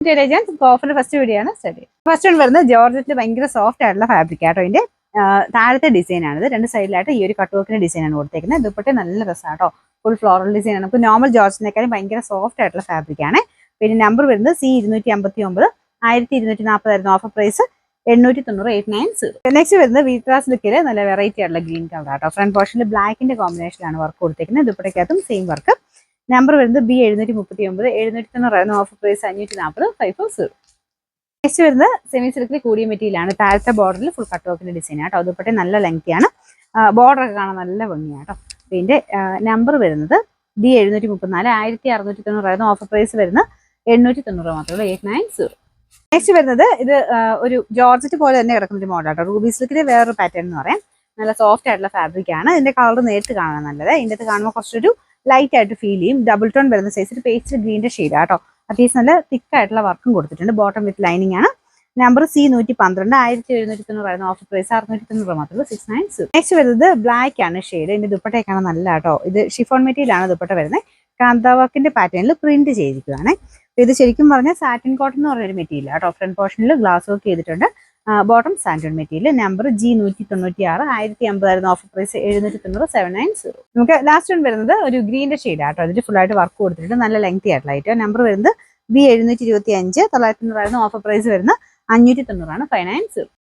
ഓഫറിന്റെ first video ആണ് study. First one വരുന്നത് ജോർജറ്റിൽ ഭയങ്കര സോഫ്റ്റ് ആയിട്ടുള്ള ഫാബ്രിക് ആട്ടോ. ഇതിന്റെ താഴത്തെ ഡിസൈൻ ആണിത്. രണ്ട് സൈഡിലായിട്ട് ഈ ഒരു കട്ട് വർക്കിന്റെ ഡിസൈൻ ആണ് കൊടുത്തേക്കുന്നത്. ദുപ്പട്ട നല്ല രസമാട്ടോ. ഫുൾ ഫ്ലോറൽ ഡിസൈൻ ആണ്. നമുക്ക് നോർമൽ ജോർജറ്റിനേക്കാളും ഭയങ്കര സോഫ്റ്റ് ആയിട്ടുള്ള ഫാബ്രിക് ആണ്. പിന്നെ നമ്പർ വരുന്നത് C259 1240 ഓഫർ പ്രൈസ് 890 890. നെക്സ്റ്റ് വരുന്നത് വീട്രാസ് ലുക്കിൽ നല്ല വെറൈറ്റി ആയിട്ടുള്ള ഗ്രീൻ കളർ ആട്ടോ. ഫ്രണ്ട് പോർഷനിൽ ബ്ലാക്കിന്റെ കോമ്പിനേഷനിലാണ് വർക്ക് കൊടുത്തേക്കുന്നത്. ദുപ്പട്ടയ്ക്കകത്തും സെയിം വർക്ക്. നമ്പർ വരുന്നത് B739 790 ഓഫർ പ്രൈസ് 540 540. നെക്സ്റ്റ് വരുന്നത് സെമി സിൽക്കിൽ കൂടിയ മെറ്റീരിയൽ ആണ്. താഴത്തെ ബോർഡറിൽ ഫുൾ കട്ട് വർക്കിന്റെ ഡിസൈൻ ആട്ടോ. ദുപ്പട്ട നല്ല ലെങ്തി ആണ്. ബോർഡർ ഒക്കെ കാണാൻ നല്ല ഭംഗിയാട്ടോ. ഇതിന്റെ നമ്പർ വരുന്നത് B734 1690 ഓഫർ പ്രൈസ് വരുന്നത് 890 മാത്രമേ 890. നെക്സ്റ്റ് വരുന്നത് ഇത് ഒരു ജോർജറ്റ് പോലെ തന്നെ കിടക്കുന്ന ഒരു മോഡലാട്ടോ. റൂബി സിൽക്കിന്റെ വേറൊരു പാറ്റേൺ എന്ന് പറയാം. നല്ല സോഫ്റ്റ് ആയിട്ടുള്ള ഫാബ്രിക് ആണ്. ഇതിന്റെ കളർ നേരിട്ട് കാണാൻ നല്ലത്. ഇതിന്റെ അത് കാണുമ്പോൾ കുറച്ചൊരു ലൈറ്റ് ആയിട്ട് ഫീൽ ചെയ്യും. ഡബിൾ ടോൺ വരുന്ന സൈസിൽ പേസ്റ്റ് ഗ്രീൻ്റെ ഷെയ്ഡ് ആട്ടോ. അത്യാവശ്യം നല്ല തിക്ക് ആയിട്ടുള്ള വർക്കും കൊടുത്തിട്ടുണ്ട്. ബോട്ടം വിത്ത് ലൈനിങ് ആണ്. നമ്പർ C112 1790 ഓഫർ പ്രൈസ് 690 മാത്രമേ 690. നെക്സ്റ്റ് വരുന്നത് ബ്ലാക്ക് ആണ് ഷെയ്ഡ്. ഇതിന്റെ ദുപ്പട്ടയൊക്കെയാണ് നല്ല ആട്ടോ. ഇത് ഷിഫോൺ മെറ്റീരിയൽ ആണ് ദുപ്പട്ട വരുന്നത്. കാന്ത വർക്കിന്റെ പാറ്റേണിൽ പ്രിന്റ് ചെയ്തിരിക്കുകയാണ്. ഇത് ശരിക്കും പറഞ്ഞാൽ സാറ്റിൻ കോട്ടൺ എന്ന് പറഞ്ഞൊരു മെറ്റീരിയൽ ആട്ടോ. ഫ്രണ്ട് പോർഷനിൽ ഗ്ലാസ് വർക്ക് ചെയ്തിട്ടുണ്ട്. ബോട്ടം സാൻഡോൺ material. Number G196 1050 offer price 790 790. നമുക്ക് ലാസ്റ്റ് വൺ വരുന്നത് ഒരു ഗ്രീൻ്റെ ഷെയ്ഡ് ആട്ടോ. അതിന്റെ ഫുൾ ആയിട്ട് വർക്ക് കൊടുത്തിട്ടുണ്ട്. നല്ല ലെങ്തി ആയിട്ടുള്ള ഐറ്റം. നമ്പർ വരുന്നത് B725 990 ഓഫർ പ്രൈസ് വരുന്നത് 590 590.